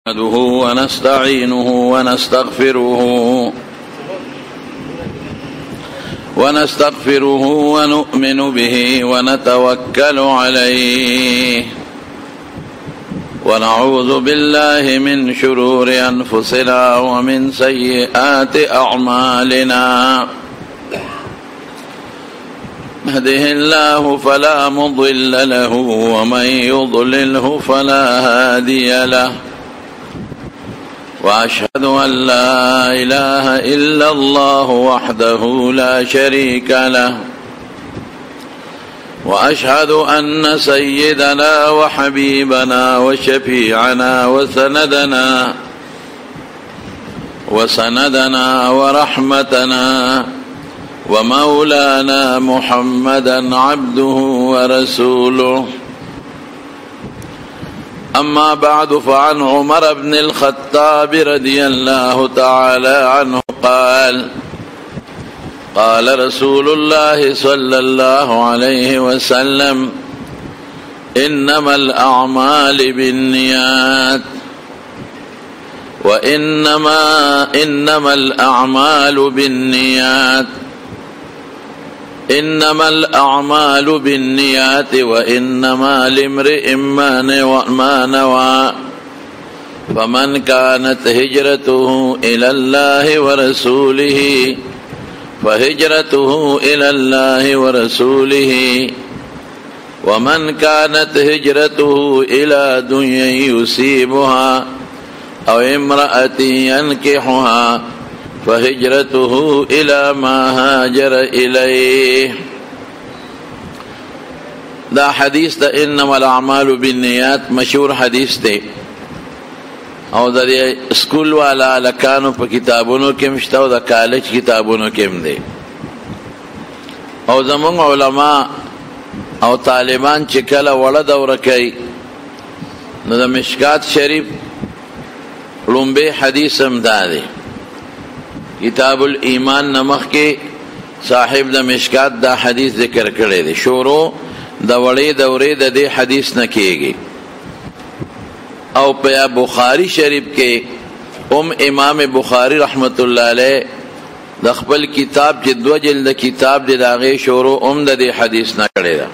نحمده ونستعينه ونستغفره ونؤمن به ونتوكل عليه ونعوذ بالله من شرور أنفسنا ومن سيئات أعمالنا يهده الله فلا مضل له ومن يضلله فلا هادي له وأشهد أن لا إله إلا الله وحده لا شريك له وأشهد أن سيدنا وحبيبنا وشفيعنا وسندنا ورحمتنا ومولانا محمدا عبده ورسوله. أما بعد، فعن عمر بن الخطاب رضي الله تعالى عنه قال رسول الله صلى الله عليه وسلم: إنما الأعمال بالنيات إنما الأعمال بالنيات وإنما لامرئ ما نوى فمن كانت هجرته إلى الله ورسوله فهجرته إلى الله ورسوله ومن كانت هجرته إلى دنيا يصيبها أو امرأة ينكحها فهجرته إلى ما هاجر إليه. دا حدیث دا انما الاعمال بالنیات مشهور حدیث دے، او دا سکول والا لکانو پا کتابونو کم شتا او دا کالج کتابونو کم دے، او زمون علماء او طالبان چکل وڑا دور کئی نو دا مشکات شریف لنبے حدیث هم دا دے. کتاب الایمان نمخ کے صاحب دا مشکات دا حدیث ذکر کرے دے، شورو دا وڑے دورے دا دے حدیث نہ کیے گی. او پیا بخاری شریف کے امام بخاری رحمت اللہ علیہ دا خپل کتاب چی دو جلد کتاب دے داغے شورو دا دے حدیث نہ کرے دا.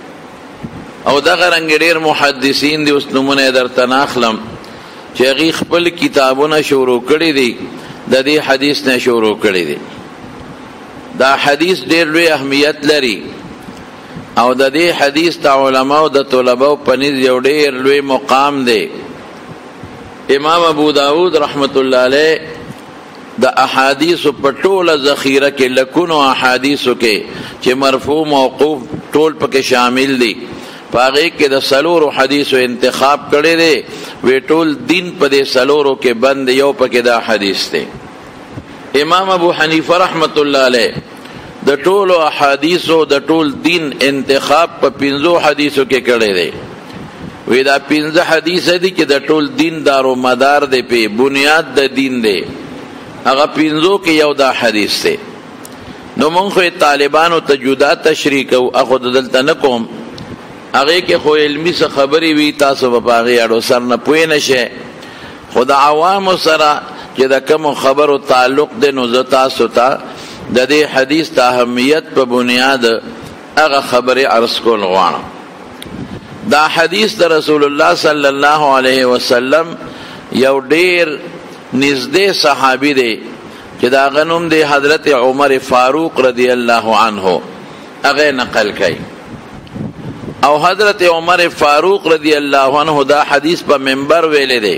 او دا غرنگریر محدثین دے اس نمونے در تناخلم چی اغی خپل کتابونا شورو کردی دی دا دی حدیث نے شروع کړی دی. دا حدیث ډیر لوی اهمیت لري او د دې حدیث ته علماء او د طلباء په نيز یو ډیر لوی مقام دی. امام ابو داود رحمت الله علیه د احادیث په ټوله ذخیره کې لکونو احادیثو کې چې مرفوع موقوف ټول پکې شامل دي، پاغه کې د سلورو حدیثو انتخاب کړي دي. وی ټول دین په دې سلورو کې بند یو پکې دا حدیث دی. امام ابو حنیفه رحمت الله علیه د ټولو احادیثو د ټول دین انتخاب په 15 حدیثو کې کړي دي. وی دا 15 حدیث دي چې د ټول دین دارو مدار دی، په بنیاد د دین دی. هغه 15 کې یو دا حدیث دی. نو مونږ طالبانو ته جدا تشریح او اخو دلته نکوم، هغه کې خو علمی څه خبرې وي تاسو په هغه اړه سر نه پوي نشه. خدا عوام سره چې د کوم خبرو تعلق د نو تاسو ته د دې حدیث ته اهمیت په بنیاد هغه خبرې عرض کول غواړم. دا حدیث د رسول الله صلی الله علیه وسلم یو ډیر نږدې صحابي دی چې دا غنوم دی حضرت عمر فاروق رضی الله عنه هغه نقل کوي. او حضرت عمر فاروق رضی اللہ عنہ دا حدیث پا منبر ویلے دے.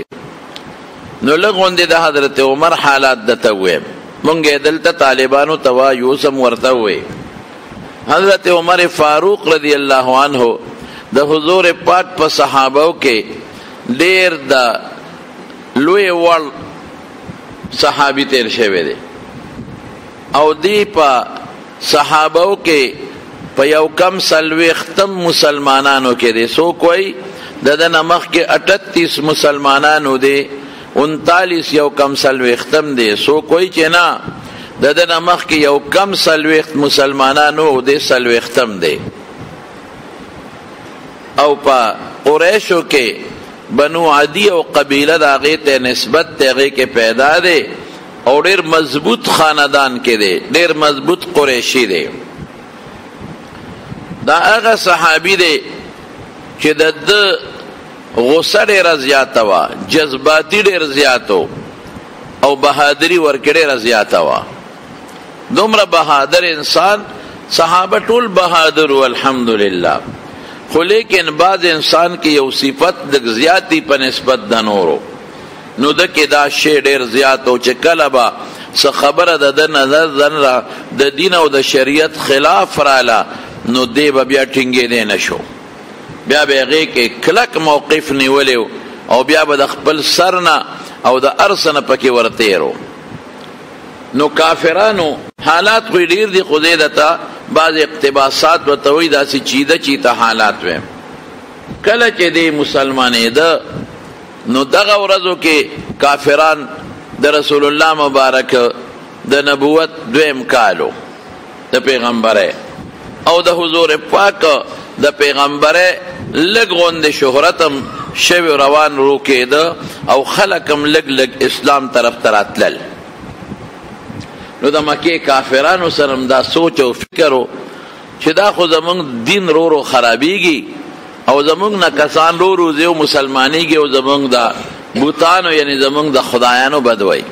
نو لگوندے دا حضرت عمر حالات دتا ہوئے منگے دلتا طالبانو توا یوسم ورتا ہوئے. حضرت عمر فاروق رضی اللہ عنہ دا حضور پاک پا صحاباو کے دیر دا لوی وال صحابی تیر شوے دے، او دی پا صحاباو کے په یو کم سلویختم مسلمانانو کې دي. سو کوئی د نمخ کې 38 مسلمانانو دي، 39 یو کم سلویختم دي. سو کوئی چې نه د نمخ کې یو کم سلویخت مسلمانانو دي، سلویختم دي. او په قریشو کې بنو عدی او قبیله دا هغې ته نسبت دی هغې کې پیدا دی او ډېر مضبوط خاندان کې دی ډېر مضبوط قریشي دی دا هغه صحابي دی چې د ده غصه ډېره زیاته وه جذباتي ډېر زیات او بهادري ورکې ډېره زیاته وه دومره بهادر انسان صحابه ټول بهادر و الحمدلله خو لیکن بعض انسان کې یو صفت لږ زیاتی په نسبت د نورو نو ده کې دا شی ډېر زیات و چې کله به څه خبره د ده نظر د دین او د شریعت خلاف راله نو دی به بیا ټینګېدی نه شو بیا به هغې کې کلک موقف نیولی او بیا به د خپل سر نه او د هر څه نه پکې ورتېرو نو کافرانو حالات خو ډېر دي خو دی درته بعض اقتباسات ورته وایي داسې چیده چیته حالات ویم کله چې دی مسلمانېده نو دغه ورځو کې کافران د رسول الله مبارک د نبوت دویم کالو د پیغمبره او د حضور پاک د پیغمبره لږ غوندې شهرت هم شوی روان روکېده او خلک هم لږ لږ اسلام طرف ته راتلل نو د مکې کافرانو سره هم دا سوچ او فکر و چې دا خو زمونږ دین رو رو خرابېږي او زمونږ نه کسان رو روزي او مسلمانېږي او زمونږ د بوتانو یعنی زمونږ د خدایانو بدوي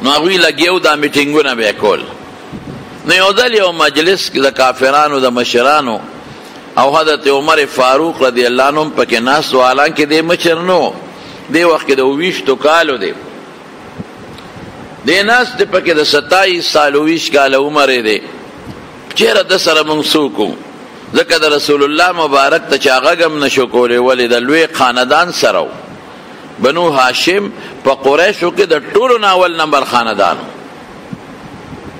نو هغوی لګیو دا میټینګونه به یې کول نو یو ځل یو مجلس د کافرانو د مشرانو او حضرت عمر فاروق رضی الله عنه پکې ناست و حالانکې دی مشر نو دی وخت کې د 20 کالو دی دی ناست دی پکې د 27 سال 20 کاله عمر دی چېرې د سره موږ څوک وو ځکه د رسول الله مبارک ته چا غږ هم نشو کولی ولې د لوی خاندان سره و بنو هاشم په قریشو کې د ټولو نه اول نمبر خاندان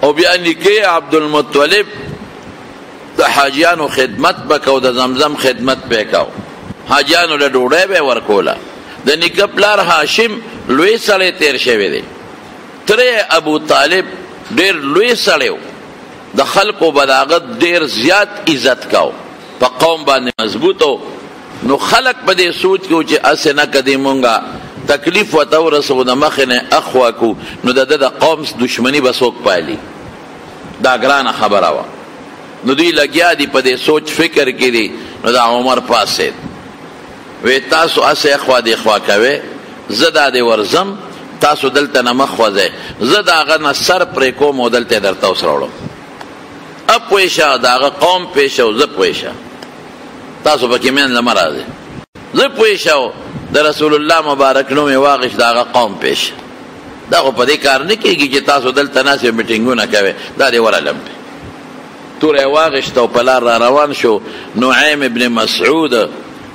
او بیا نیکه عبدالمطلب د حاجیانو خدمت بکاو د زمزم خدمت بکاو حاجیانو له ډوډۍ به ورکوله د نیکه پلار هاشم لوی سړی تیر شوی دی تره ابو طالب ډېر لوی سړی و د خلقو بلاغت ډېر زیات عزت کاو په قوم باندې مضبوط نو خلق په دې سوچ کې چې اسې نه کدی مونږه تکلیف ورته ورسو د مخې نه اخوا کو نو د قوم دشمني به څوک پالي دا ګرانه خبره وه نو دوی لګیا دي په دې سوچ فکر کې دي نو دا عمر پاسېد وی تاسو اسې اخوا دې خوا کوئ زه دا دې ورځم تاسو دلته نه مخ وځئ زه د هغه نه سر پرې کوم او دلته درته اوس راوړم اب پوه شه د هغه قوم پوه شه او زه پوه شه تاسو پکې منځه مه راځئ زه پوه شه د رسول الله مبارک نوم یې واخیست د هغه قوم پوه شه دا خو په دې کار نه کېږي چې تاسو دلته ناست میټینګونه کوئ دا دې ورالم توره یې واخیسته او په لار را روان شو نعیم ابن مسعود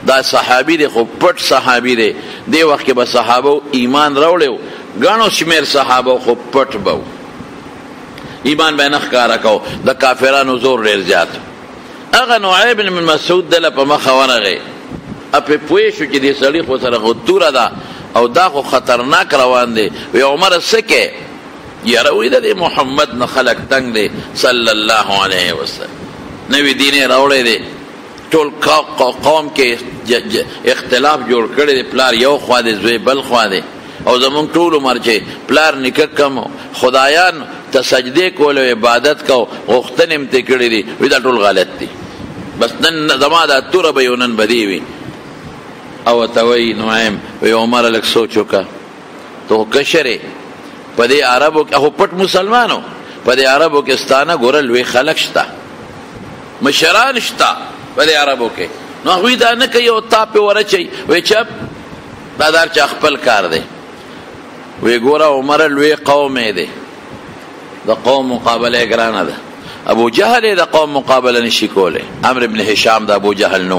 دا صحابي دی خو پټ صحابي دی دې وخت کې به صحابو ایمان راوړی و ګڼو شمېر صحابو خو پټ به و ایمان به یې نه ښکاره کو د کافرانو زور ډېر زیات هغه نعیم بن مسعود دله په مخه ورغی پې پوه شو چې دې سړي خو سره خو توره ده او دا خو خطرناک روان دی وی عمر څه کې یاره وی د محمد نه خلک تنګ دی صلی الله علیه وسلم نوی دین یې راوړی دی ټول قوم کې اختلاف جوړ کړی دی پلار یو خوا دی زوی بل خوا دی او زمونږ ټول عمر چې پلار نیکه کم خدایان ته سجدې کول او عبادت کو غوښتنې هم ترې کړي دي وی دا ټول غلط دي بس نن زما دا توره به یو نن به دې وي او ته وایي نعیم وی عمر لږ سوچ وکړه ته خو کشرې په دې عربو کې خو پټ مسلمانو په دې عربو کې ستانه ګوره لوی خلک شته مشران شته په دې عربو کې نو هغوی دا نه کوي او تا پې ورچوي وی چپ دا دار چا خپل کار دی وی ګوره عمر لوی قوم یې دی د قوم مقابله یې ګرانه ده ابو جهل یې د قوم مقابله نشي کولی عمرو ابن هشام د ابو جهل نو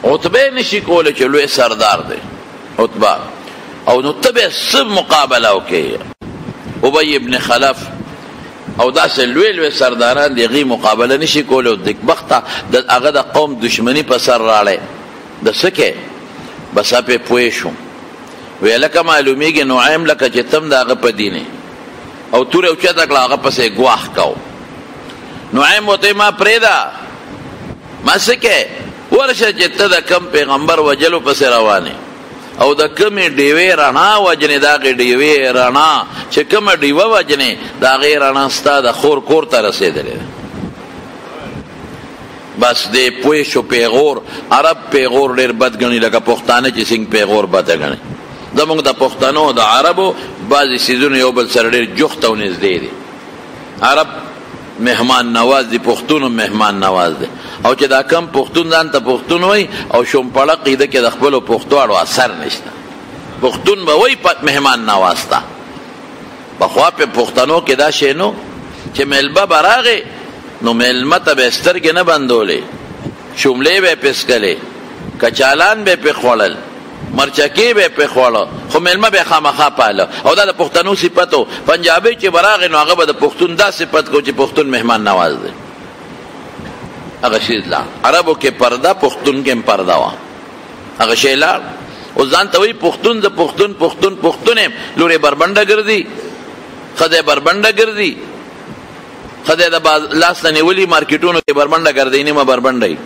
عتبه نشي کولی چې لوی سردار دی عتبه او نو ته به څه مقابله وکړې ابی ابن خلف او داسې لوی لوی سرداران د هغې مقابله نشي کولی او دکبخته د هغه د قوم دشمني په سر راړی د څه کې بس پې پوه شوم وی لکه معلومیږي نعیم لکه چې تم د هغه په دین او توره اوچته کړه هغه پسې ګواښ کو نعیم ورته ما پرېږده ما څه کې ورشه چې ته د کم پیغمبر وجلو پسې روانې او د کمې ډیوې رڼا وجنې د هغې ډیوې رڼا چې کومه ډیوه وجنې د هغې رڼا ستا د خور کور ته رسېدلې ده. بس دی پوه شو پیغور عرب پیغور ډېر بد ګڼي لکه پښتانه چې څنګه پیغور بده ګڼي. زموږ د پښتنو د عربو بعضې څیزونه یو بل سره ډېر جوخت او نږدې دي. عرب مهمان نواز دی، پښتون مهمان نواز دی. او چې دا کم پښتون ځان ته پښتون وای او شومپړه قیده کې د خپلو پښتواړو اثر نشته. پښتون به وای مهمان نواز ته. پخوا په پښتنو کې دا شی نو چې میلمه به راغی نو میلمه ته به سترګې نه بندولې، شوملې به یې پسکلې، کچالان به یې پې خوړل، مرچکې به یې پې خوړه، خو میلمه به یې خامخا پاله. او دا د پښتنو صفت و. پنجابی چې به راغی نو هغه به د پښتون دا صفت کو چې پښتون مهمان نواز دی. هغه شی لا عربو کې پرده، پښتون کې هم پرده وه. هغه شی لاړ. اوس ځان ته وایي پښتون، د پښتون پښتون پښتون یم. لورې بربنډه ګرځي، ښځی بربنډه ګرځي، ښځی د لاس نه نیولي مارکیټونو کې بربنډه ګرځي، نیمه بربنډه وي.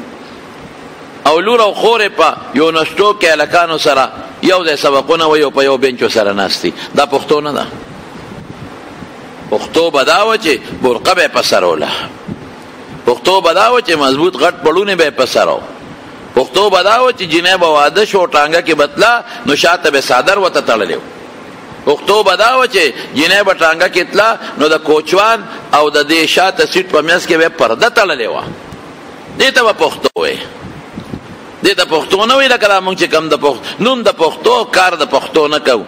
او لور او خورې په یو نشتو کې هلکانو سره یو ځای سبقونه وایي او په یو بینچو سره ناستي. دا پښتو نه ده. پښتو به دا وه چې برقه به یې په سر وله، پښتو به دا وه چې مضبوط غټ پړونې به یې په سر و، پښتو به دا وه چې جینۍ به واده شو ټانګه کې بتله نو شاته به څادر ورته تړلی و. پښتو به دا وه چې جینۍ به ټانګه کې تله نو د کوچوان او د دې شاته سیټ په منځ کې به یې پرده تړلې وه. دې ته به پښتو وایي. دې ته پښتو نه وایي لکه دا مونږ چې کوم د نوم د پښتو کار د پښتو نه کوو،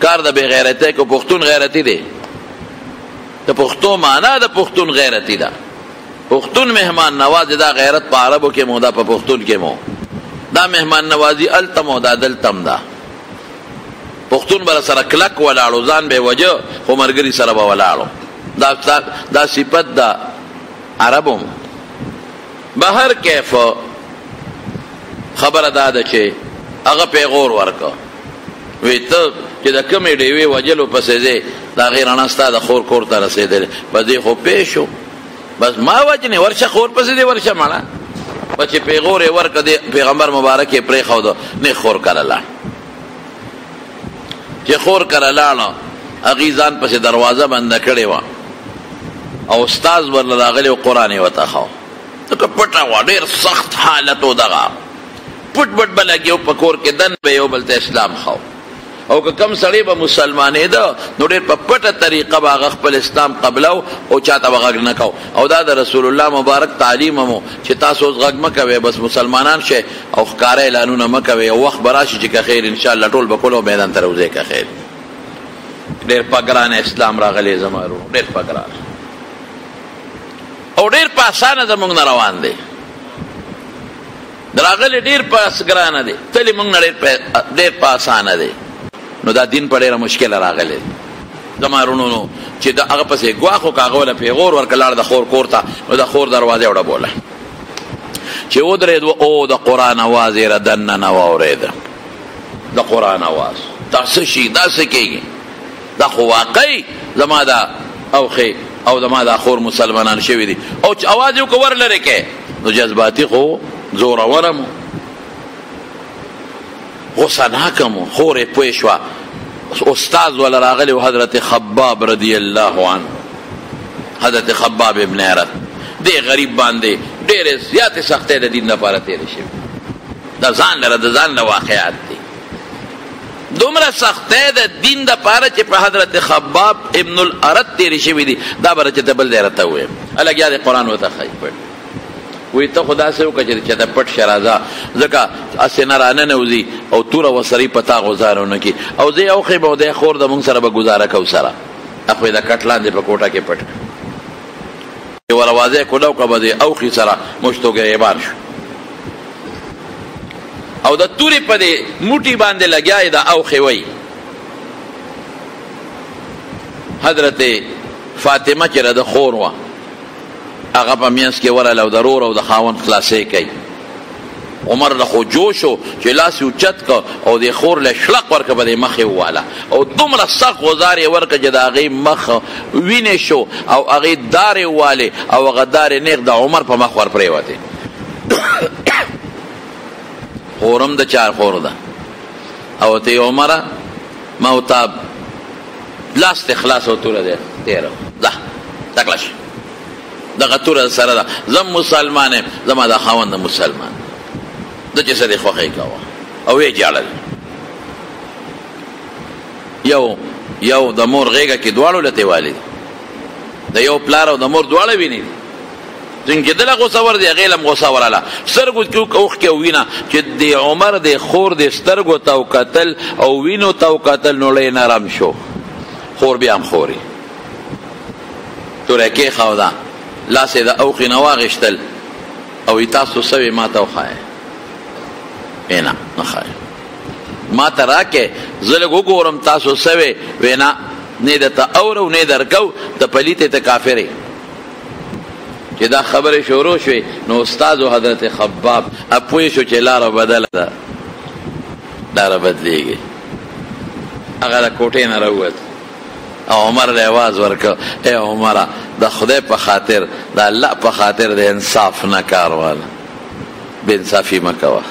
کار د بې غیرتۍ کوو. پښتون غیرتي دی. د پښتو معنا د پښتون غیرتي ده. پښتون مهمان نواز دا غیرت په عربو کې مو، دا په پښتون کې مو. دا مهمان نوازي التم او دا دلتم ده. پښتون بر سره کلک ولاړو، ځان به وجه خو مرګري سره به ولاړو. دا صفت ده عربو. به هر کیف خبره دا ده چې هغه پیغور ورکه وی ته چې د کمې ډیوې وجلو پسې ځې د هغې رڼا ستا د خور کور ته رسېدلې. بس دې خو پې شو، بس ما وجنې ورشه خور پسې دې ورشه مړه. بس چې پیغور یې ورکه د پیغمبر مبارک یې پرېښوده نه خور کره لاړ. چې خور کره لاړه هغې ځان پسې دروازه بنده کړې وه او استاز ورله راغلی و قرآن یې ورته ښه ځکه پټه وه، ډېر سخت حالت و دغه پټ پټ به لګي په کور کې دن به یو بل ته اسلام خو. او که کم سړی به مسلمانېده نو ډېر په پټه طریقه به هغه خپل اسلام قبلو او چاته به غږ نه کو. او دا د رسول الله مبارک تعلیم هم چې تاسو اوس غږ مه کوئ، بس مسلمانان شئ او ښکاره اعلانونه مه کوئ. او وخت به راشي چې که خیر انشاءالله ټول به کولو میدان ته راوځئ که خیر. ډېر په ګرانه اسلام راغلی زما ورو، ډېر په ګرانه او ډېر په اسانه زموږ نه روان دی. دراغلی ډېر په ګرانه دی، تلې موږ نه ډېر په اسانه دی. نو دا دین په ډېره مشکله راغلی زما رونو چې د هغه پسې ګواښ وکړه، هغه وله پیغور ورکړه لاړه د خور کور ته. نو د خور دروازه یې وډبوله چې ودرېد او د قرآن اواز یې را دننه واورېده. د قرآن اواز دا څه شي، دا څه کېږي، دا خو واقعي زما دا اوښې او زما دا خور مسلمانان شوي دي. او چې اواز یې وکړه ور لرې کې نو جذباتي خو زورورم و، غصه ناکم و. خور یې پوه شوه استاز ولا راغلی و حضرت خباب رضی الله عنه، حضرت خباب ابن عرت. دې غریب باندې ډېرې زیاتې سختۍ د دین لپاره تېرې شوي. دا ځان لره د ځان له واقعات دي. دومره سختۍ د دین دپاره چې په حضرت خباب ابن الارت تېرې شوي دي. دا به چې ته بل ځای راته ووایم هلګیا د قرآن ورته ښایي پټ وی ته خو داسې وکړه چې ته پټ شه راځه، ځکه هسې نه راننوځي او توره وسري په تا غوزاره ونه کړي. او زه یې اوښې به او دی خور د مونږ سره به ګزاره کوو سره. خو یې د کټ لاندې په کوټه کې پټ یوه روازه یې کوله وکړه به د اوښې سره مشتو ګریبان شو او د تورې په دې موټي باندې لګیا یې د اوښې وی. حضرت فاطمه چې د خور وه هغه په منځ کې ورله او د رور او د خاوند خلاصۍ کوي. عمر له خو جوش و چې لاس یې اوچت که او د خور له شلق ورکه به د مخ یې وواله او دومره سخت غوزار یې ورکه چې د هغې مخ وینې شو او هغې دار یې ووالې او هغه دار یې نیغ د عمر په مخ ور پرېوتې. خورم د چار خور ده او ته عمره ما تا لاس ته خلاص او توره دی تیره ده تکلش دغه توره سره ده زم مسلمان یم زما دا خاوند مسلمان د چې څه دې خوښۍ کوه او ویې جاړل یو د مور غېږه کې دواړو لته والي د یو پلار او د مور دواړه ویني څنګه دله غوسه ور دی هغې لم غوسه وراله سترګو کې اوښکې او وینه چې د عمر د خور د سترګو ته وکتل او وینو ته وکتل نو لی نرم شو خور بیا هم خوري توره کېښوده لاس یې د اوښې نه واغېشتل او تاسو سوې ما ته وښایه نه نه ښایه ما ته راکې زه لږ وګورم تاسو سوې وې نه نه درته اورو نه درکو ته پلیتې ته کافرې چې دا خبرې شروع شوې نو استاد حضرت خباب پوه شو چې لاره بدله ده لاره بدلېږي هغه د کوټې نه راووت او عمر له آواز ورکړ ای عمره د خدای په خاطر د الله په خاطر د انصاف نه کار واله بې انصافي مه کوه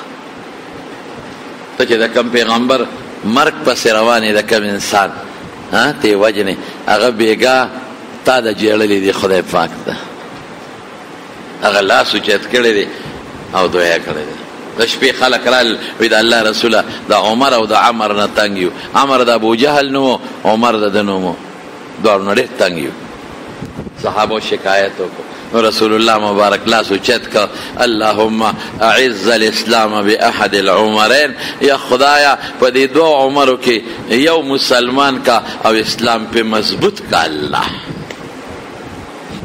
ته چې د کم پیغمبر مرګ پسې روان یې د کم انسان ته یې وجنې هغه بېګا تا د جېړلې دي خدای پاک ته هغه لاس اوچت کړی دی او دعا کړی دی د شپې خلک رال وی د الله رسوله د عمر او د عمر نه تنګ یو عمر د ابوجهل نو عمر د ده نوم دواړو نه ډېر تنګ یو صحابو شکایت وکړو نو رسول الله مبارک لاس اوچت کړ اللهم اعز الاسلام باحد العمرین یا خدایا په دې دوه عمرو کې یو مسلمان کا او اسلام په مضبوط کا الله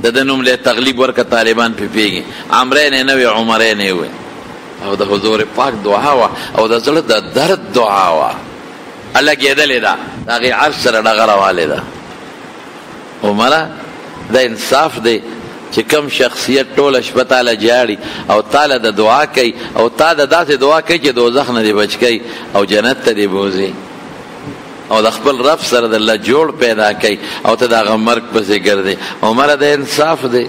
د ده نوم له تغلیب ورکه طالبان پې پیږي عمرین یې نه وې عمرین یې وې او د حضور پاک دعا وه او د زړه د درد دعا وه لګېدلې ده د هغې عرش سره ډغره والې ده عمره دا انصاف دی چې کم شخصیت ټوله شپه تاله جاړي او تاله د دعا کوي او تا د داسې دعا کوي چې دوزخ نه دې بچ کوي او جنت ته دې بوځي او د خپل رب سره د الله جوړ پیدا کوي او ته د هغه مرګ پسې ګرځې عمره د انصاف دی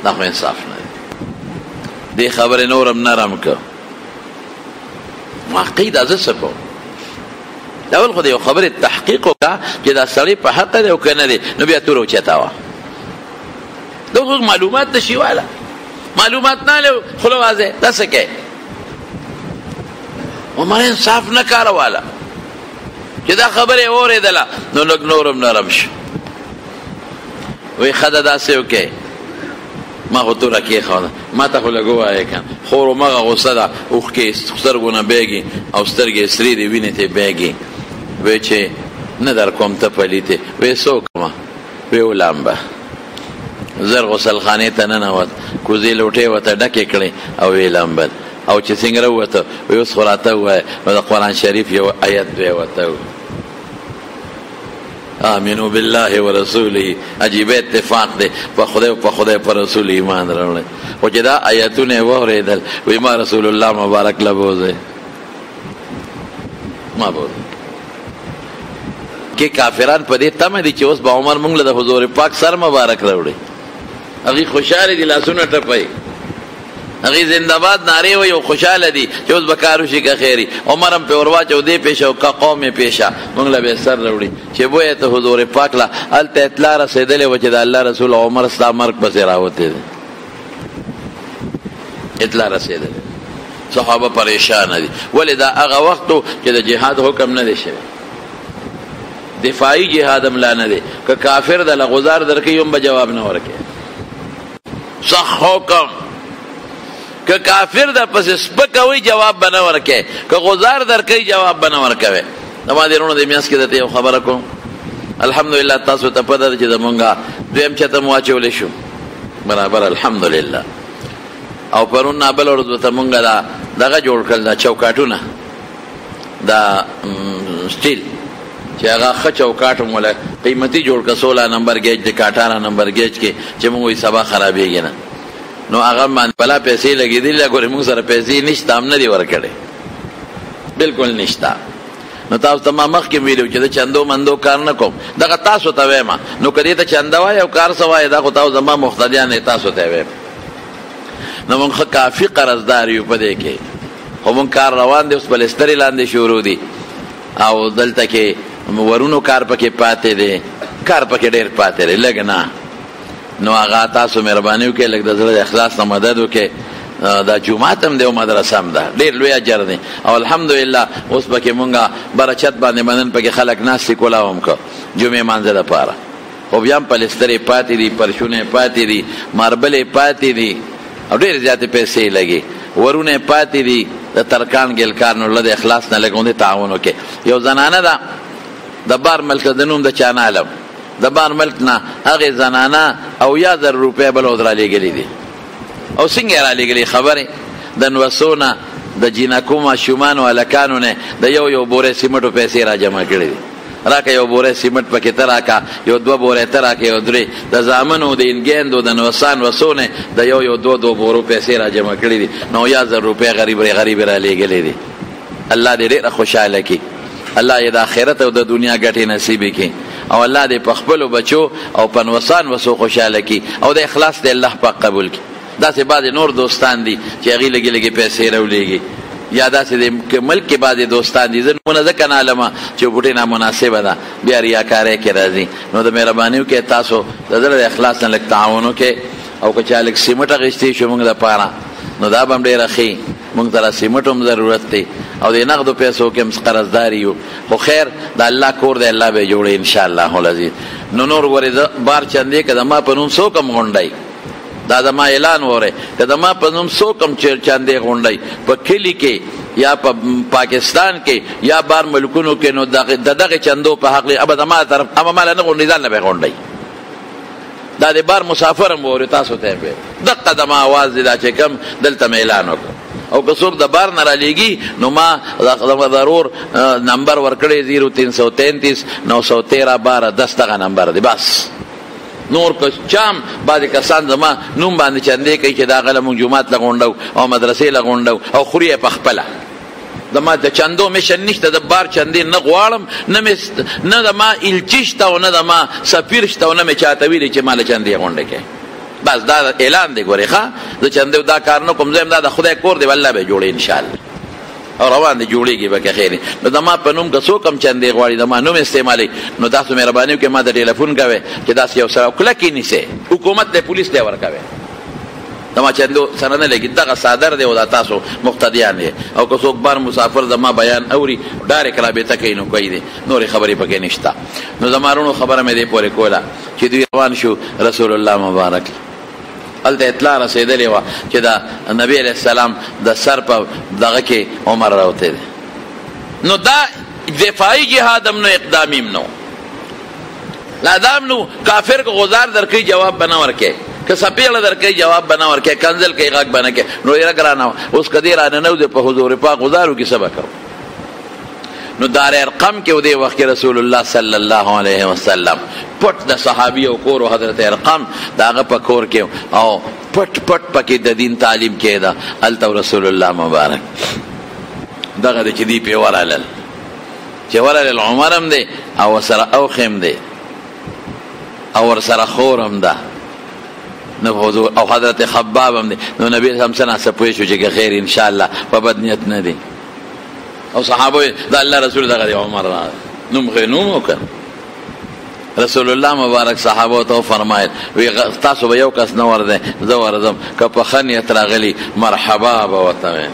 دا خو انصاف نه دی دې خبرې نورم نرم که واقعي دا زه څه کوم اول خو د یو خبرې تحقیق وکړه چې دا سړی په حق دی او که نه دی نو بیا توره اوچته وه دا خو معلومات نشي واله معلومات نه لرو خوله واضح دا څه کوې عمر انصاف نه کاروله چې دا خبرې اورېدله نو لږ نورم نرم شو وی ښه ده داسې وکړې ما خو توره کېښوده ما ته خو لږ ووایې که خور همغه غوسه ده اوښکې سترګو نه بیږي او سترګې سرې دي وینې ته بیږي وی چې نه در کوم ته پلیتې وی څه وکړمه وی ولامبه زر غسلخانې ته ننوت کوزې لوټې ورته ډکې کړې او وی لامبل او چې څنګه راووته وی اوس خو راته ووایه نو د قرآن شریف یو آیت دوی ورته آمنو بالله ورسوله عجیب اتفاق دی په خدای او په خدای پر رسول ایمان راوړی خو چې دا آیتونه یې واورېدل وی ما رسول الله مبارک له بوځئ ما بوځئ کې کافران په دې تمه دي چې اوس به عمر موږ له د حضور پاک سر مبارک راوړي هغوی خوشحاله دي لاسونه ټپوي هغوی زنده‌باد نارې وایي او خوشحاله دي چې اوس به کار وشي که خیري عمر هم پې ور واچو دې پیشه او که قوم یې پیشه موږ له به یې سر راوړي چې بویه ته حضور پاک له هلته اطلاع رسېدلې وه چې د الله رسول عمر ستا مرګ پسې راوتی دی اطلاع رسېدلې صحابه پریشانه دي ولې دا هغه وخت و چې د جهاد حکم نه دی شوی دفاعي جهاد هم لا نه دی که کافر د له غزار درکوي هم به جواب نه ورکوي صح حکم که کافر در پس سپکوي جواب به نه ورکوي که غزار درکوي جواب به نه ورکوي زما دې وروڼو د میاشت کې درته یو خبره کوم الحمدلله تاسو ته پته ده چې زمونږ دویم چته مو واچولی شو برابر الحمدلله او پرون نابل ورځ ورته مونږ دغه جوړ کړل دا چوکاټونه دا سټیل چې هغه ښه چوکاټ هم وله قیمتي جوړ کړه 16 نمبر گیج د 18 نمبر گیج کې چې مونږ وایي سبا خرابېږي نه نو هغه باندې بلا پیسې لګېدلې ګورې مونږ سره پیسې نشته هم نه دي ورکړې بالکل نشته نو تاسو ته ما مخکې ویلي چې د چندو مندو کار نه کوم دغه تاسو ته وایم نو که دې ته چنده وایي او کار څه وایي دا خو تاسو زما مقتدیان یې تاسو ته وایم نو مونږ ښه کافي قرضدار یو په دې کې خو مونږ کار روان دی، اوس بلسترې لاندې شروع دي او دلته کې ورونو کار پکې پاتې دی، کار پکې ډېر پاتې دی، لږ نه. نو هغه تاسو مهرباني وکړئ لږ د زړه د اخلاص نه مدد وکړئ. دا جومات هم دی او مدرسه هم ده، ډېر لوی اجر دی او الحمدلله اوس پکې مونږه برچت باندې منن پکې خلک ناستې کولاو هم که جمعې مانځه دپاره. خو بیا هم پلسترې پاتې دي، پرشونه پاتې دي، ماربلې پاتې دي او ډېرې زیاتې پیسې لګي، ورونه پاتې دي. د ترکان ګلکار نو له د اخلاص نه لږ غوندې تعاون وکړي. یو زنانه ده د بار ملک د نوم د چا نه علم، د بار ملک نه هغې زنانه 80,000 روپۍ بل ود رالېږلي دي. او څنګه یې رالېږلي خبرې؟ د نوسو نه د جینکو ماشومانو هلکانو نه د یو بورې سیمټو پیسې را جمع کړي دي. راکه یو بورې سیمټ پکې ته راکه، یو 2 بورې ته راکه، یو 3 د زامنو د انګیندو د نوسان وسو نه د یو 2 بورو پیسې را جمع کړي دي. 90,000 روپۍ غریب را لېږلي دي. الله دې ډېره خوشحاله کړي، الله یې د آخرت او د دنیا ګټې نصیب کړي او الله دې په خپلو بچو او په نوسان وسو خوشحاله کړي او د اخلاص دې الله پاک قبول کړي. داسې بعضې نور دوستان دي چې هغې لږې پیسې راولېږي، یا داسې د ملک کې بعضې دوستان دي، زه نومونه ځکه نه علمه چې بوټې نامناسبه ده، بیا ریاکارۍ کې راځي. نو د مهرباني وکړئ تاسو د زړه د اخلاص نه لږ تعاون وکړئ او که چا لږ سیمټ اخیستی شو موږ دپاره نو دا به هم ډېره ښي. موږ ته سیمټ هم ضرورت دی او د نغدو پیسو کې هم قرضدار یو، خو خیر د الله کور دی، الله به یې جوړوي انشاءالله العزیز. نو نور ورې بار چندې که د ما په نوم څوک هم غونډی، دا زما اعلان وره که د ما په نوم څوک هم چندې غونډی په کلي کې یا په پاکستان کې یا بار ملکونو کې، نو د دغې چندو په حق ابه د ما طرف اما ماله نه غونډي، ځان نه به غونډی. دا د بار مسافر هم وره تاسو ته به دقه د ما اواز دی دا چې کم دلته مې اعلان وکړ. او که څوک د بار نه رالیږي نو ما ضرور نمبر ورکړی 0333 913 12 10 دغه نمبر دی بس. نور که چام بعضې کسان زما نوم باندې چندې کوي چې دا غله مونږ جومات له غونډو او مدرسې له غونډو او خوري یې په خپله. زما د چندو میشن نشته، د بار چندې نه غواړم، نه د ما الچي شته او نه د ما سفیر شته او نه مې چاته ویلي چې ما له چندې غونډې کوي. بس دا اعلان دی ګورې ښه، د چندې دا کار نه کوم، زه دا د خدای کور دی والله به جوړې انشاءالله او روان دی جوړېږي به که خیر. نو د ما په نوم که څوک هم چندې غواړي د ما نوم استعمالوي نو تاسو مهرباني وکړئ ما ته ټلیفون کوئ چې داسې یو سره کلکې نیسئ، حکومت دی پولیس دی ورکوئ، د ما چندو سره نه لګي، دغه صادر دی او دا تاسو مقتدیان دی. او که څوک بار مسافر د ما بیان اوري ډایرکټ رابطه کوي نو کوي دی، نورې خبرې پکې نشته. نو زما رونو خبره مې دې پورې کوله چې دوی روان شو رسول الله مبارک هلته اطلاع رسېدلې وه چې د نبي علیه السلام د سر په دغه کې عمر راوتی دی. نو دا دفاعي جهاد هم نو اقدامي هم نو، لا دا هم نو کافر که غزار در کوي جواب به نه ورکوي، که سپېغله در کوي جواب به نه ورکوي، کنزل کوي غږ به نه کوي. نو یره ګرانه اوس که دې راننوځې په حضور پاک غزارو کې څه به کوو؟ نو دار ارقم کې و دې وخت کې رسول الله صلی الله علیه وسلم پټ د صحابي او کور و حضرت ارقم د هغه په کور کې او پټ پکې د دین تعلیم کېده. هلته رسول الله مبارک دغه دی چې دی پې ورالل چې ورالل عمر هم دی او ورسره اوښ هم دی او ورسره خور هم ده او حضرت خباب هم دی. نو نبي هم څه ناڅه پوه شو چې خیر انشاءالله په بد نیت نه دی. او صحابه د الله رسول دغه دی عمر نوم خې نوم وکړ. رسول الله مبارک صحابه ته فرمایل وی تاسو به یو کس نه ورده زه ورځم که په ښه نیت راغلي مرحبا به ورته ویم،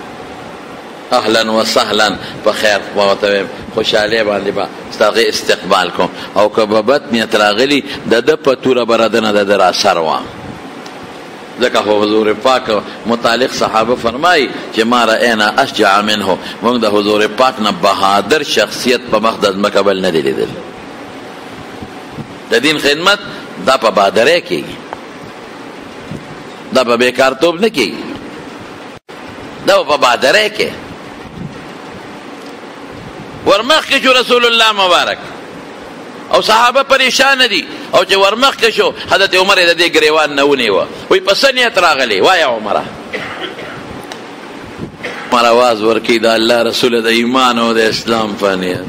اهلا وسهلا په خیر به ورته ویم، خوشحالۍ باندې به ستاسې استقبال کوم. او که به بد نیت راغلي د ده په توره به ردنه د ده را سر وم. ځکه حضور پاک متعلق صحابه فرمایي چې ما رأینا اشجع منه، موږ د حضور پاک نه بهادر شخصیت په مخ د ځمکه بل نه دی لیدل. د دین خدمت دا په بهادرۍ کېږي، دا په بیکارتوب نه کېږي، دا په بهادرۍ کې. ورمخکې شو رسول الله مبارک او صحابه پریشان دي او چې ورمخکې شو حضرت عمر د دې ګریوان نه ونیوه، وایي په څه نیت راغلی؟ وایه عمره. عمر اواز ورکوي د الله رسوله د ایمان او د اسلام په نیت،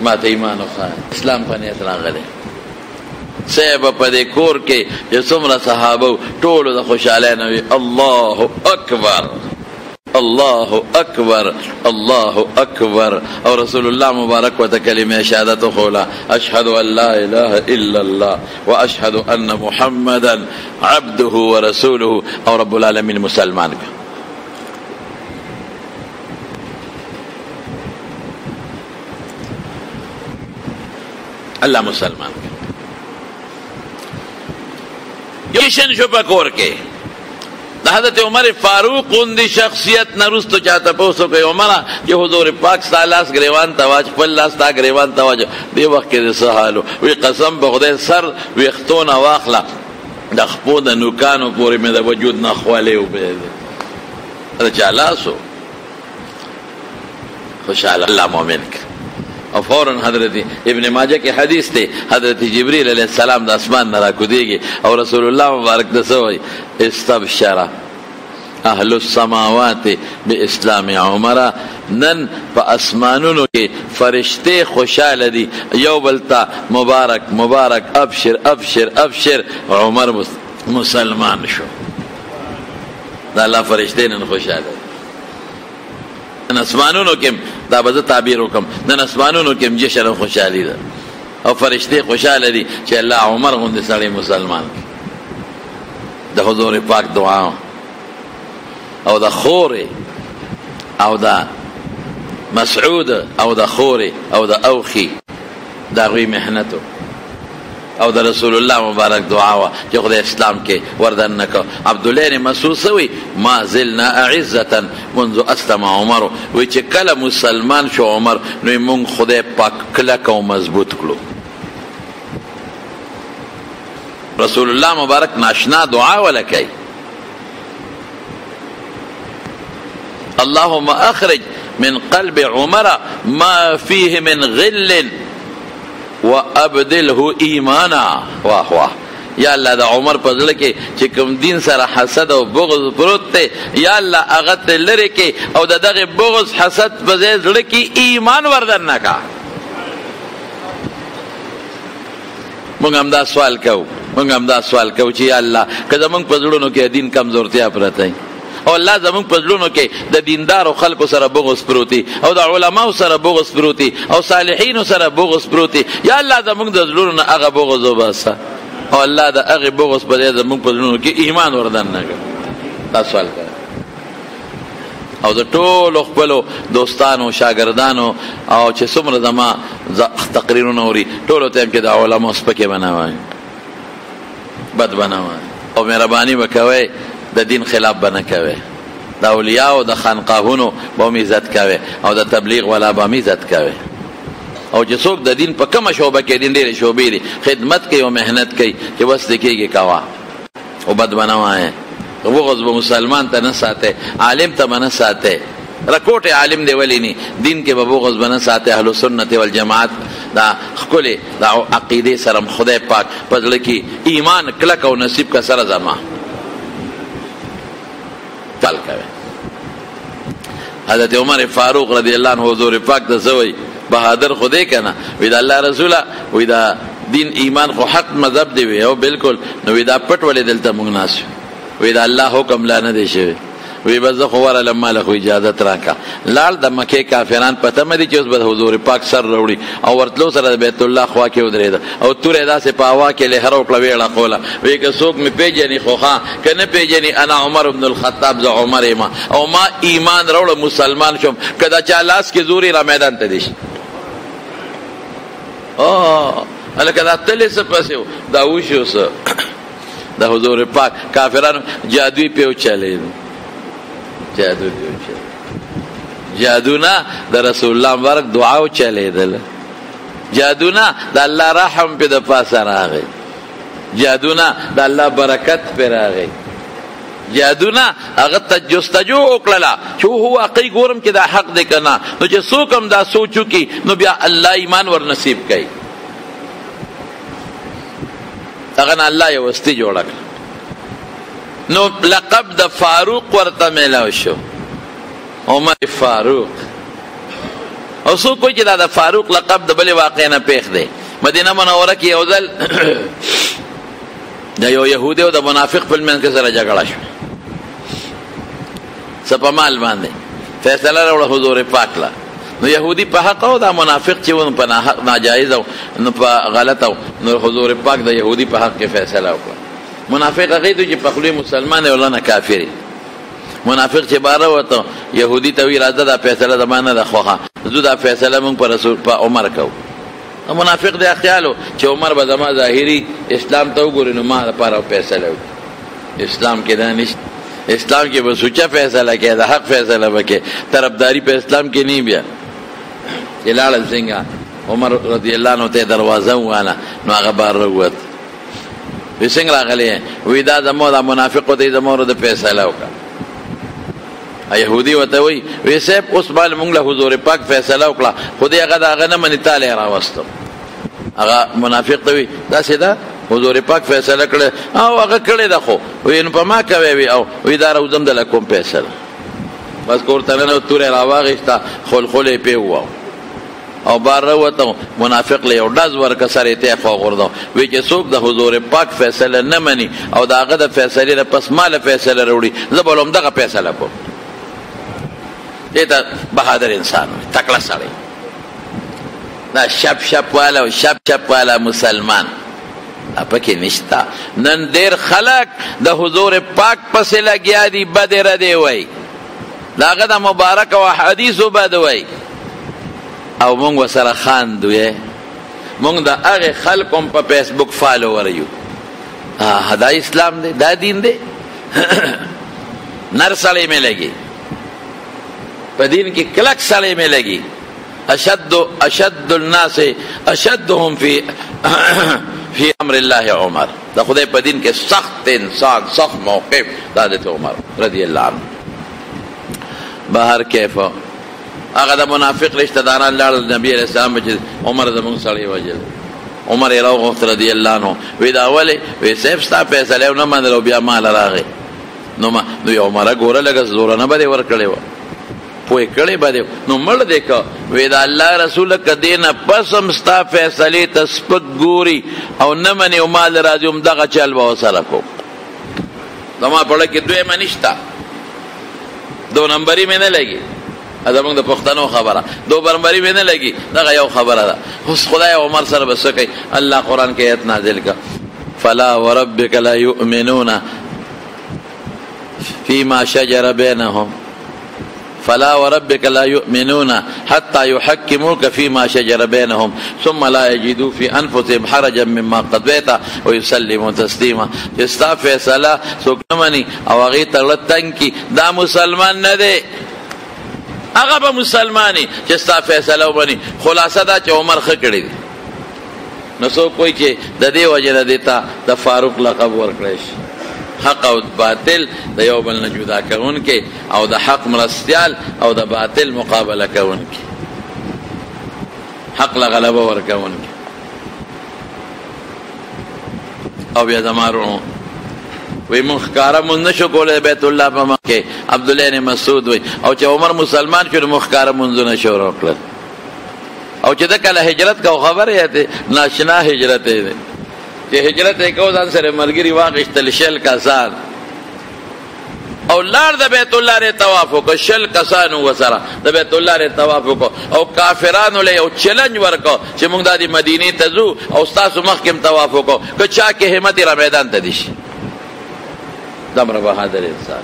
ما ته ایمان وښایه اسلام په نیت راغلی. صحیح په دې کور کې چې څومره صحابه ټولو د خوشحالۍ نه وي الله اکبر الله اکبر الله اکبر او رسول الله مبارک وته کلمه شهادت خولا اشهد ان لا اله الا الله واشهد ان محمدا عبده ورسوله او رب العالمین مسلمان کا اللہ مسلمان کا یشن شو پکور کے حضرت عمر فاروق اندی شخصیت نرستو چاہتا پوسو کہ عمرہ یہ حضور پاک سالاس گریوان تواج پلاس تا گریوان تواج دی وقت کے دسا حالو وی قسم بخدے سر وی اختون واخلا دخپو دا نوکانو پوری میں دا وجود نخوالے ہو بیدے دا چالاسو خوشحال اللہ مومن کا اور فوراً حضرت ابن ماجہ کے حدیث تھے حضرت جبریل علیہ السلام دا اسمان نرا کو دے گی اور رسول اللہ مبارک دسوئی استبشرہ اہل السماوات بے اسلام عمرہ نن پا اسمانونو کے فرشتے خوشحال دی یو بلتا مبارک مبارک ابشر ابشر ابشر عمر مسلمان شو دا اللہ فرشتے نن خوشحال دی نن اسمانونو کم دا بزا تعبیر حکم نن اسمانونو کم جشن خوشحالی دا او فرشتے خوشحال دی چھ اللہ عمر غند ساڑی مسلمان کی دا حضور پاک دعا او دا خور او دا مسعود او دا خور او دا اوخی دا غوی محنتو او دا رسول اللہ مبارک دعاوا جو خدا اسلام کے وردن نکو عبداللہ نے محسوس ہوئی ما زلنا اعزتا منذ اسلم عمر وی چه کل مسلمان شو عمر نوی مونگ خدا پاک کلک و مضبوط کلو رسول اللہ مبارک ناشنا دعاوا لکی اللهم اخرج من قلب عمر ما فيه من غل وابدله ایمانا واہ واہ یا اللہ دا عمر پزل کے چکم دین سر حسد و بغض پروت تے یا اللہ اغت لرے کے او دا دغ بغض حسد پزیز لکی ایمان وردن نکا منگ ہم دا سوال کو چی یا اللہ کذا منگ پزلونو کے دین کمزورتی اپرتا ہے او اللہ زمون پزلونو کے دا دیندار و خلق سر بغض پروتی او دا علماء سر بغض پروتی او صالحین سر بغض پروتی یا اللہ زمون دا زلونو اغا بغض و باسا او اللہ دا اغا بغض پدے زمون پزلونو کے ایمان وردن نگا تا سوال کرا او دا طول اخبلو دوستانو شاگردانو او چه سمر زما تقریرو نوری طولو تیم که دا علماء سپکے بناوائی بد بناوائی او مہربانی بکوئی دا دین خلاف بنا کوي دا اولیاء او دا خانقاهونو با عزت کوي او دا تبلیغ والا با عزت کوي او چې څوک د دین په کومه شعبه کې دین ډېرې شعبې دي خدمت کوي او محنت کوي چې بس دکېږي کوا او بد بنوایه بغض به مسلمان ته نه ساته عالم ته نه ساته رکوټ عالم دی ولی نی دین کې به بغض بنا ساته اهل سنت والجماعت دا خپل دا عقیده سره خدای پاک پزړه کې ایمان کلک او نصیب کا سره زما تل کوي حضرت عمر فاروق رضی اللہ عنہ حضور پاک دا سوئی بہادر خودے کنا وی دا اللہ رسولہ وی دا دین ایمان خو حق مذہب دی وی او بالکل نو وی دا پٹ ولی دلتا مگناس وی دا اللہ حکم لا ندے شوی وی بس خوارا لما لخو اجازت راکا لال دا مکے کافران پتہ مدی چیز بد حضور پاک سر روڑی او ورتلو سر بیت اللہ خواہ کے ادرے دا او تور ادا سے پاوا کے لے حروک لویڑا خولا وی کہ سوک میں پیجنی خوخان کہ نہ پیجنی انا عمر بن الخطاب زا عمر ایما او ما ایمان روڑ مسلمان شم کدا چالاس کی زوری را میدان تدیش اللہ کدا تلی سپسی ہو دا اوشی ہو سا دا حضور پاک کافران جادوی پیو چلے جادو دیو چلے جادو نا دا رسول اللہ مبارک دعاو چلے دل جادو نا دا اللہ رحم پی دا پاسا راگئی جادو نا دا اللہ برکت پی راگئی جادو نا اگر جستجو اکللا چو ہوا قی گورم کی دا حق دے کنا نو چے سوکم دا سوچو کی نو بیا اللہ ایمان ور نصیب کئی اگر اللہ یہ وستی جوڑک نو لقب دا فاروق ورطا میلاو شو عمر فاروق او سو کوئی چی دا فاروق لقب دا بلی واقعی نا پیخ دے مدینہ منورہ کی اوزل دا یو یہودی و دا منافق پل میں ان کے سر جگڑا شو سپمال باندې فیصله راوړه حضور پاک لا. نو يهودي په حق او دا منافق چې ونه په ناجایز او نو په غلط او نو حضور پاک د يهودي په حق کې فیصله وکړه. منافق هغه دی چې په خپل مسلمان دی ولنه کافر. منافق چې باره وته يهودي ته وی راځه دا فیصله د مانه د خوخه زو دا فیصله مونږ پر رسول په عمر کو. منافق دی خیالو چې عمر به زما ظاهري اسلام ته وګوري نو ما لپاره فیصله وکړي. اسلام کې دا نشته. اسلام کې به سوچا فیصله کې د حق فیصله وکړي. طرفداري په اسلام کې نه بیا. جلال څنګه عمر رضی الله عنه ته دروازه واله نو هغه بار وروت. وسنګ راغلی وی دا زمو دا منافق دی زمو د فیصله وکړه. يهودي وته وی سیب اوس مال مونږ له حضور پاک فیصله وکړه خدای هغه دا نه منی تعالی راوستو. هغه منافق دی دا سیدا حضور پاک فیصله کړه او هغه کړی دا خو وی نو په ما کوي وی او وی دا راوزم د لکم فیصله بس کوړه نه تورې راواغښتا خلخله پیو او بار وته منافق له یو داز ورکه سره ته خو غردو وی چې څوک د حضور پاک فیصله نه مني او داغه د فیصله نه پس مال فیصله وروړي زبولم دغه فیصله کو. دیتا بہادر انسان تکڑا سڑے دا شپ شپ والا و شپ شپ والا مسلمان اپا کی نشتا. نن دیر خلق دا حضور پاک پس لگیا دی بد ردے وی داغا دا مبارک و حدیث و بد وی او مونگ و سر خاندوئے مونگ دا اغی خلقم پا فیسبوک فالو وریو. دا اسلام دے دا دین دے نر سڑے میں لگی دین کی کلک سڑے میں لگی. اشد الناس اشدهم فی امر اللہ عمر دا خدای پا دین کے سخت انسان سخت موقف دا دیتا عمر رضی اللہ عنہ. بہر کیف آغا دا منافق رشتہ داران لار نبی علیہ السلام بچے عمر دا منگ سڑی وجل. عمر ایراو غفت رضی اللہ عنہ وی دا اولی وی سیف ستا پیسہ لیو نمان دلو بیا مال راغی نو یا عمر گورا لگا زورا نبا دے ورکڑے وا پوئی کڑے با دے نو مل دیکھا وی دا اللہ رسول کدینا پسم ستا فیصلی تسپک گوری او نمانی او مال رازی ام داغا چل با سرکو دما پڑھا کہ دوے منشتا دو نمبری میں نہ لگی ادمون د پښتنو خبره دو نمبری میں نہ لگی دغه یو خبره ده. اوس خدای عمر سره بسکی الله قرآن کې آیت نازل کا فلا وربک لا یؤمنون فيما شجر بينهم فلا وربك لا يؤمنون حتى يحكموك فيما شجر بينهم ثم لا يجدوا في أنفسهم حرجا مما قضيت ويسلموا تسليما. استا فیصله سوکنمنی او هغه تلتنکی دا مسلمان نه دی هغه به مسلمانی چې استا فیصله وبني. خلاصه دا چې عمر خ کړی دی نو سو کوئی چې د دې وجه دیتا د فاروق لقب ورکړی حق او باطل د یو بل نه جدا کون کې او د حق مرستیال او د باطل مقابله کون کې حق لا غلبه ور کون کې او بیا زمارو وی مخکاره مون نشو کوله بیت الله په مکه عبد الله بن مسعود وی او چې عمر مسلمان شو مخکاره مونږ نه شو وکړ او چې د کله هجرت کو خبره ده ناشنا هجرت ده چې هجرت کو ځان سره مرګري واغشتل شل کسان او لار د بیت الله ر طواف کو شل کسان وسره د بیت الله ر طواف کو او کافرانو له یو چیلنج ورکو چې موږ د مدینه ته ځو او تاسو مخکم طواف کو که چا کې همت را میدان ته دیش دمر بہادر انسان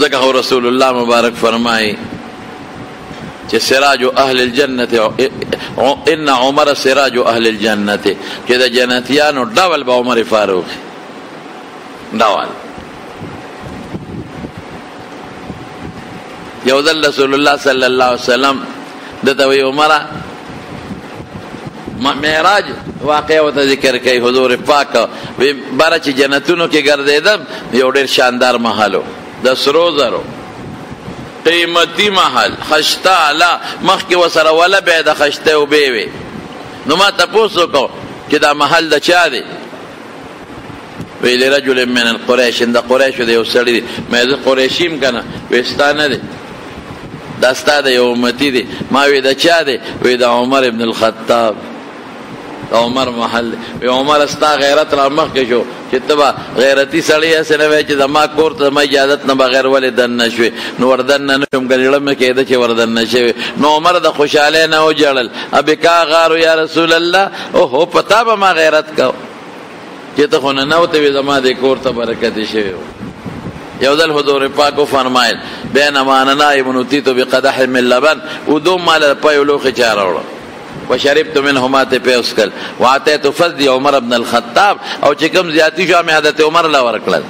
ذکر رسول اللہ مبارک فرمائی کہ سراج اہل الجنت ان عمر سراج اہل الجنت کہ دا جنتیانو ڈاول با عمر فاروق ڈاول یوزل رسول اللہ صلی اللہ علیہ وسلم دتوی عمر معراج واقعه وته ذکر کوي حضور پاک بارا چې جنتونو کې ګرځیدم یو ډېر شاندار محلو د سرو زرو قیمتي محل خشتا لا مخ کې وسره ولا به د خشته او به وي نو ما تاسو کو چې دا محل د چا دی ویل رجل من القريش د قریش دی او سړی مې د قریشیم کنه وستانه دی داستا د یو امتی دی ما وی د چا دی وی د عمر ابن الخطاب عمر محل وی عمر استا غیرت را مخ کې شو چې ته به غیرتي سړی هسې نه وایې چې زما کور ته زما اجازت نه بغیر ولې دننه شوې نو وردننه نه شوم ګنې زړه مې کېده چې وردننه شوې نو عمر د خوشحالۍ نه وجړل ابکا غارو یا رسول الله اوهو پتا به ما غیرت کو چې ته خو ننوتې وې زما دې کور ته برکتې شوې یو ځل حضور پاک وفرمایل بینما انا نائم اوتیت بقدح من لبن ودوم مال په یو لوښي چا راوړه وشربت منهما ته په اسکل واتیت فضل عمر بن الخطاب او چې کوم زیاتی شو مې حضرت عمر لا ورکړل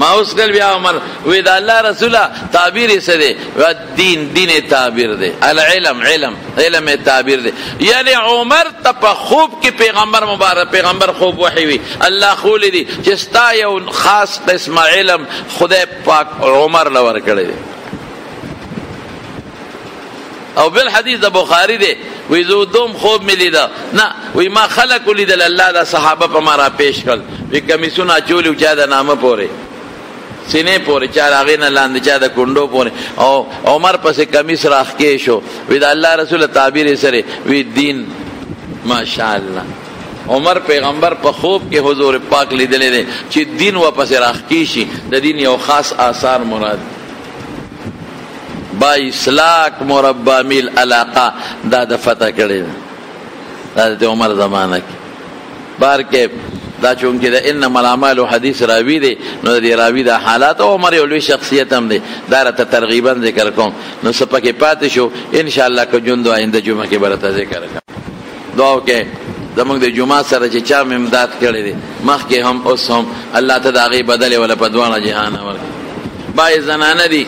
ما اسکل بیا عمر وې دا الله رسوله تعبیر یې څه دی دین تعبیر دی العلم علم تعبیر دی یعنی عمر ته په خوب کې پیغمبر خوب وحی وی الله خول دی چې ستا یو خاص قسم علم خدای پاک عمر لا ورکړی دی او بل حدیث د بخاری دی وی زو دوم خوب می لیدا نه وی ما خلق لیدل الله دا صحابه په ما را پیش کړ وی کمیسونه چولی چا د نامه پورې سینې پورې چا راغې نه لاندې چا د کندو پورې او عمر پسې کمیس راخ کې شو وی دا الله رسول تعبیر سره وی دین ماشاءالله عمر پیغمبر په خوب کې حضور پاک لیدل دي چې دین واپس راخ کې شي د دین یو خاص آثار مراد 22 लाख مربع میل علاقه دا د فتح کړي دا د عمر زمانه کې بار کې دا چونکې د انما الاعمال حدیث راوی دی نو د راوی د حالات او عمر یو لوی شخصیت هم دی دا راته ترغیبا ذکر کوم نو سپکه پاتې شو ان شاء الله که جون دو آینده جمعه کې برته ذکر کوم دعا کې زمونږ د جمعه سره چې چا امداد کړی دی مخکې هم اوس هم الله ته د هغې بدلې ولا په دواړه جهان ورکړي بای زنانه دي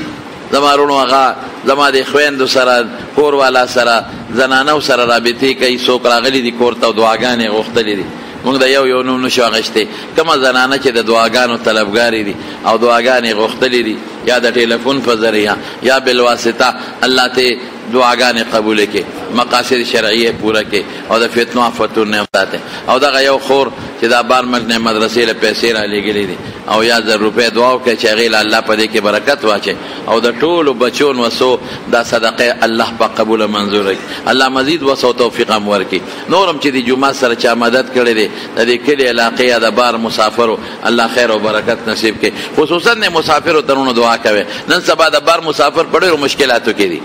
زما رونو هغه زما د خویندو سره کور والا سره زنانو سره رابطې کوي څوک راغلي دي کور ته او دعاګانې غوښتلې دي موږ د یو نوم نشو اخیستی کومه زنانه چې د دعاګانو طلبګارې دي او دعاګانې غوښتلې دي یا د ټلیفون په ذریعه یا بالواسطه الله ته دعاګانې قبول کړي مقاصد شرعیه پوره کړي او د فتنو آفتونو نه وساتي او دغه یو خور چې دا بار ملک نه مدرسې له پیسې را لېږلې دي او یا 1000 روپۍ دعا وکړي چې هغې له الله په دې کې برکت واچي او د ټولو بچو نوسو دا صدقه الله په قبوله منظوره کړي الله مزید وسو او توفیق هم ورکړي نورم چې د جمعه سره چا مدد کړی دی د دې کلي علاقې یا د بار مسافرو الله خیر او برکت نصیب کړي خصوصا د مسافرو ترونو دعا کوي نن سبا د بار مسافر په ډېرو مشکلاتو کې دي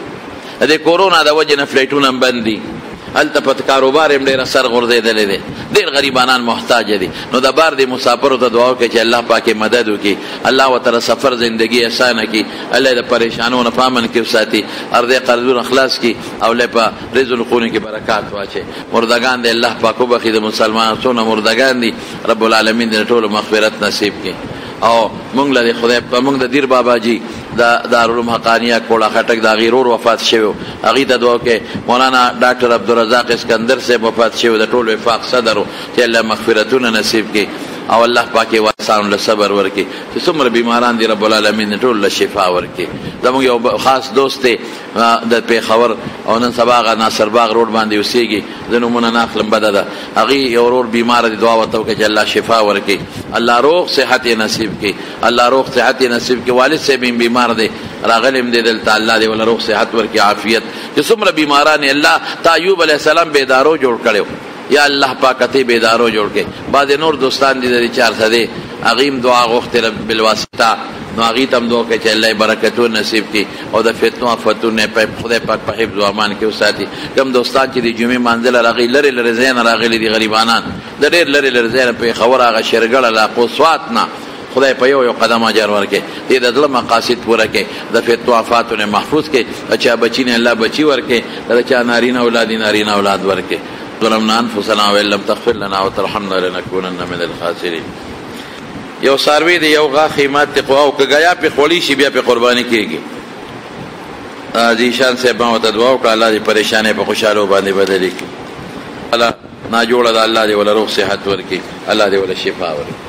د کورونا د وجې نه فلایټونه هم بند دي هلته په کاروبار هم ډېره سر غورځېدلی دی ډېر غریبانان محتاج دي نو د بار د مسافرو ته دعا وکړي چې الله پاک مدد وکړي الله ورته سفر زندگی اسانه کړي الله د پریشانو نه په امن کې وساتي ارض قرضونه خلاص کړي او له په رزق الخونه کې برکات واچي مردگان د الله پاک وبخښي د مسلمانانو څونه مردگان دي رب العالمین د ټولو مغفرت نصیب کړي او مونږ له خدای په مونږ د دیر بابا جی دا دارالعلوم حقانیه کوړه خټک دا غیرور وفات شوی هغه ته دعا کې مولانا ډاکټر عبدالرزاق اسکندر سے وفات شوی د ټولو وفاق صدر چې الله مغفرتونه نصیب کړي او الله پاک واسان له صبر ورکړي چې څومره بیماران دي رب العالمین ټول له شفا ورکړي زموږ یو خاص دوست دی د پیښور او نن سبا غا ناصر باغ روډ باندې اوسېږي د نومونه ناخلم بده ده هغې یو ورور بیمار دی دعا ورته وکړي چې الله شفا ورکړي الله روغ صحت یې نصیب کړي الله روغ صحت یې نصیب کړي والد صاحب هم بیمار دی راغلی هم دی دلته الله دې ولا روغ صحت ورکړي عافیت چې څومره بیماران الله تا ایوب علیه السلام بیدارو جوړ کړی یا الله پاک ته بیدارو جوړ کې بعد نور دوستان دي د 400 دي اغیم دعا غوښته بالواسطه نو هغې ته هم دعا کوي چې الله برکتونه نصیب کړي او د فتنو آفتونو په خدای پاک په حفظ و امان کې وساتي کوم دوستان چې د جمعې مانځله راغلي لرې لرې ځای نه راغلي دي غریبانان د ډېر لرې لرې ځای نه پېښور هغه شیرګړ علاقو سوات نه خدای په یو قدم اجر ورکړي دې د زړه مقاصد پوره کړي د فتنو آفاتونه محفوظ کړي د چا بچي نه الله بچي ورکړي د چا نارینه اولاد ورکړي ظلمنا انفسنا وان لم تغفر لنا وترحمنا لنكونن من الخاسرين یو ساروی دی یو غا قیمت ته او که غیا په خولی شي بیا په قرباني کیږي ذیشان سے باو ته دعا وکړه الله دې پریشانه په خوشاله باندې بدلې کړي الله نا جوړه د الله دې ولا روغ صحت ورکړي الله دې ولا شفا ورکړي